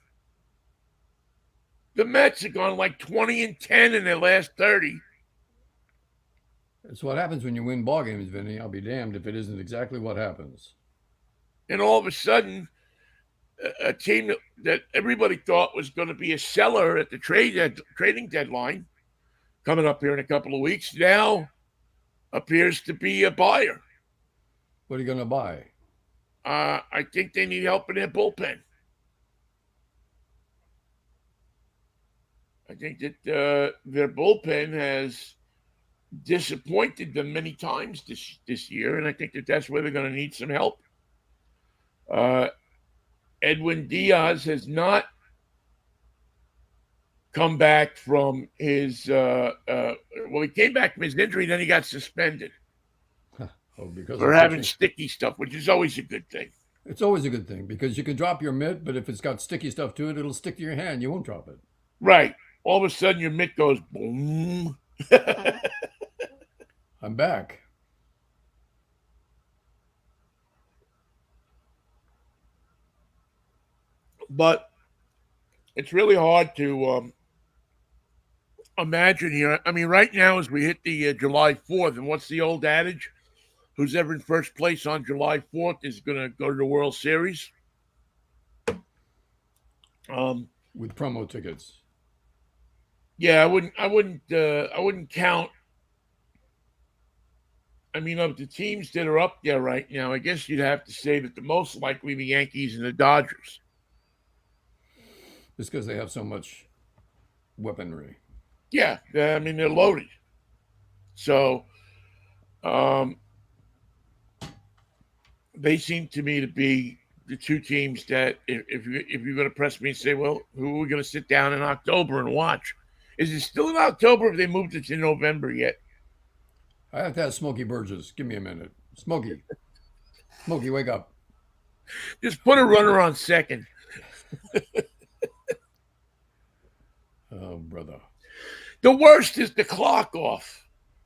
The Mets have gone like 20-10 in their last 30. That's what happens when you win ball games, Vinny. I'll be damned if it isn't exactly what happens. And all of a sudden, a team that everybody thought was going to be a seller at the trading deadline coming up here in a couple of weeks now appears to be a buyer. What are you going to buy? I think they need help in their bullpen. I think that their bullpen has disappointed them many times this year, and I think that that's where they're going to need some help. Uh, Edwin Diaz has not come back from his. Well, he came back from his injury, then he got suspended Oh, because for of having pitching. sticky stuff, which is always a good thing. It's always a good thing because you can drop your mitt, but if it's got sticky stuff to it, it'll stick to your hand. You won't drop it. Right. All of a sudden, your mitt goes boom. I'm back. But it's really hard to imagine here. I mean, right now, as we hit the July 4th, and what's the old adage? Who's ever in first place on July 4th is going to go to the World Series. Um, With promo tickets. yeah, I wouldn't count. I mean, of the teams that are up there right now, I guess you'd have to say that the most likely the Yankees and the Dodgers. Just because they have so much weaponry. Yeah, I mean they're loaded. So um, they seem to me to be the two teams that if you're going to press me and say, well, who are we going to sit down in October and watch? Is it still in October? If they moved it to November yet? I have to ask Smokey Burgess. Give me a minute. Smokey, Smokey, wake up. Just put a runner on second. Oh, brother. The worst is the clock off,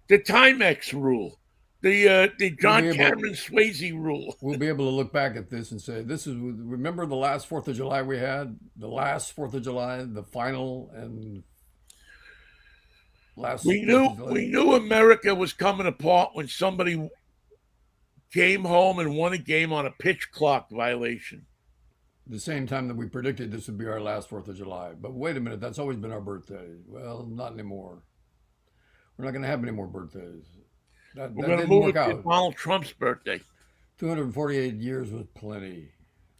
the Timex rule, the We'll John be able Cameron Swayze rule. we'll be able to look back at this and say, this is, remember the last 4th of July we had? The last 4th of July, the final and last We 4th knew of July. we knew America was coming apart when somebody came home and won a game on a pitch clock violation. The same time that we predicted this would be our last 4th of July. But wait a minute, that's always been our birthday. Well, not anymore. We're not going to have any more birthdays. We're That going to didn't move work it to out. Donald Trump's birthday. 248 years was plenty.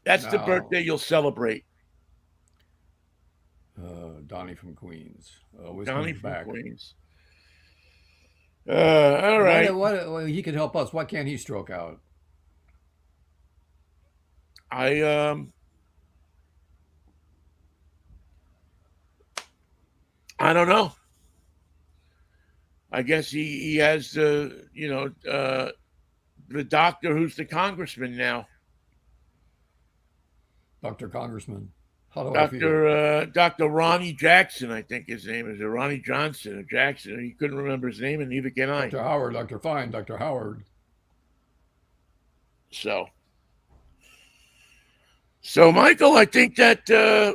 That's the Now, birthday you'll celebrate. Donnie from Queens always Donnie comes from back. Queens. All right. Well, he could help us. Why can't he stroke out? I I don't know. I guess he has the doctor who's the congressman now. Dr. Congressman, how do I feel? Dr. Ronnie Jackson, I think his name is, or Ronnie Johnson or Jackson. He couldn't remember his name, and neither can I. Dr. Howard, Dr. Fine, Dr. Howard. So, Michael, I think that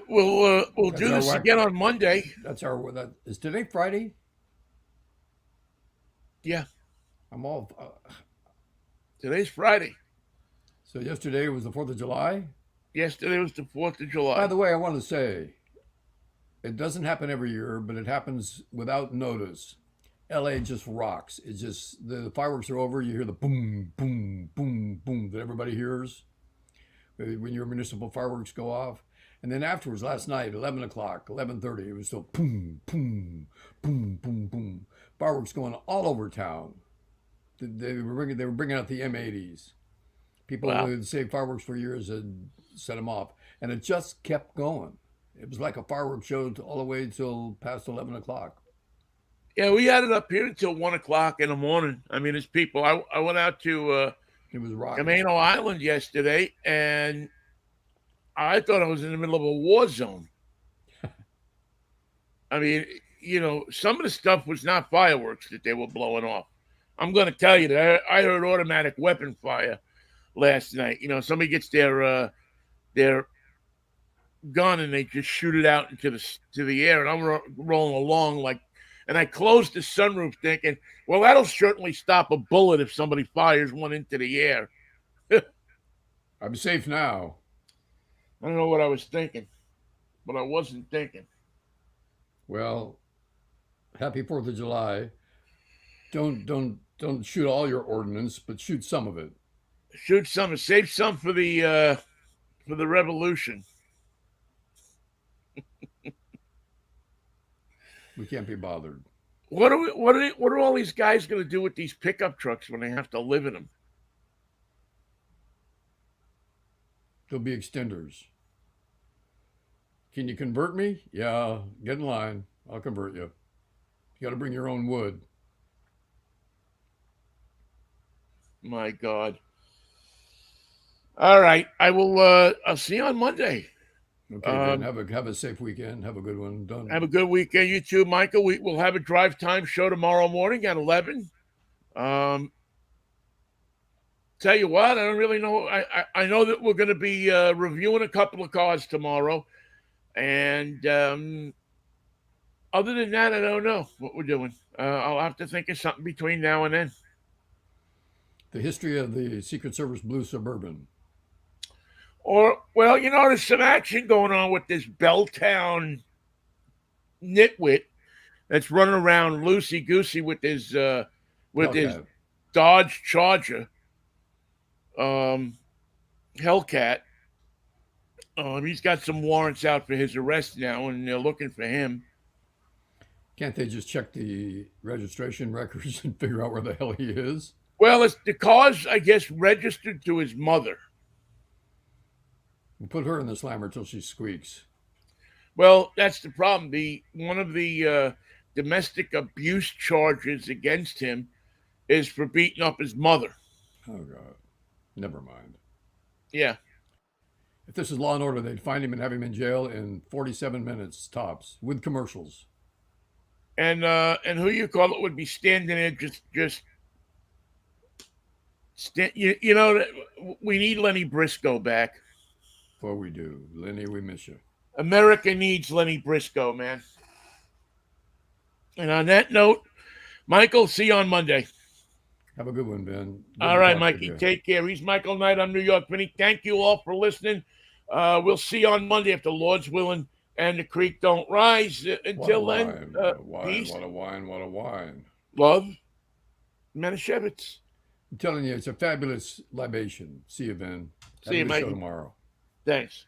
we'll That's do our this whack. again on Monday. That is today Friday? Yeah, I'm all. today's Friday. So yesterday was the 4th of July. Yesterday was the 4th of By July. the way, I want to say it doesn't happen every year, but it happens without notice. LA just rocks. It's just the fireworks are over. You hear the boom, boom, boom, boom that everybody hears when your municipal fireworks go off. And then afterwards, last night, 11 o'clock, 11:30, it was still boom, boom, boom, boom, boom. Fireworks going all over town. They were bringing out the M80s. People Wow. who had saved fireworks for years had set them off, and it just kept going. It was like a fireworks show all the way till past 11 o'clock. Yeah, we had it up here until 1 o'clock in the morning. I mean, it's people. I went out to It was rocking. Camano Island yesterday, and I thought I was in the middle of a war zone. I mean, some of the stuff was not fireworks that they were blowing off. I'm going to tell you that I heard automatic weapon fire last night. Somebody gets their gun and they just shoot it out into the air, and I'm rolling along and I closed the sunroof thinking, well, that'll certainly stop a bullet if somebody fires one into the air. I'm safe now. I don't know what I was thinking, but I wasn't thinking. Well, happy 4th of July. Don't shoot all your ordnance, but shoot some of it. Shoot some, save some for the revolution. We can't be bothered. What are all these guys going to do with these pickup trucks when they have to live in them? There'll be extenders. Can you convert me? Yeah, get in line. I'll convert you. You got to bring your own wood. My God. All right, I will. I'll see you on Monday. Okay, then have a safe weekend. Have a good one. Don't Have a good weekend, you too, Michael. We'll have a drive time show tomorrow morning at 11. Tell you what, I don't really know. I know that we're going to be reviewing a couple of cars tomorrow, and other than that, I don't know what we're doing. I'll have to think of something between now and then. the history of the Secret Service Blue Suburban. Or, well, there's some action going on with this Belltown nitwit that's running around loosey goosey with his Hellcat. Dodge Charger, Hellcat. He's got some warrants out for his arrest now, and they're looking for him. Can't they just check the registration records and figure out where the hell he is? Well, the car's, I guess, registered to his mother. We'll put her in the slammer till she squeaks. Well, that's the problem. domestic abuse charges against him is for beating up his mother. Oh God, never mind. Yeah. If this is Law and Order, they'd find him and have him in jail in 47 minutes tops with commercials. And who you call it would be standing there you know, we need Lenny Briscoe back. For we do. Lenny, we miss you. America needs Lenny Briscoe, man. And on that note, Michael, see you on Monday. Have a good one, Ben. Good All to right, talk with Mikey, you. take care. He's Michael Knight. I'm New York Vinnie. Thank you all for listening. We'll see you on Monday if the Lord's willing and the creek don't rise. What a Until then, wine, what a wine, peace, what a wine, what a wine. love, Manischewitz. I'm telling you, it's a fabulous libation. See you, Ben. Have See a you, good show Mikey. tomorrow. Thanks.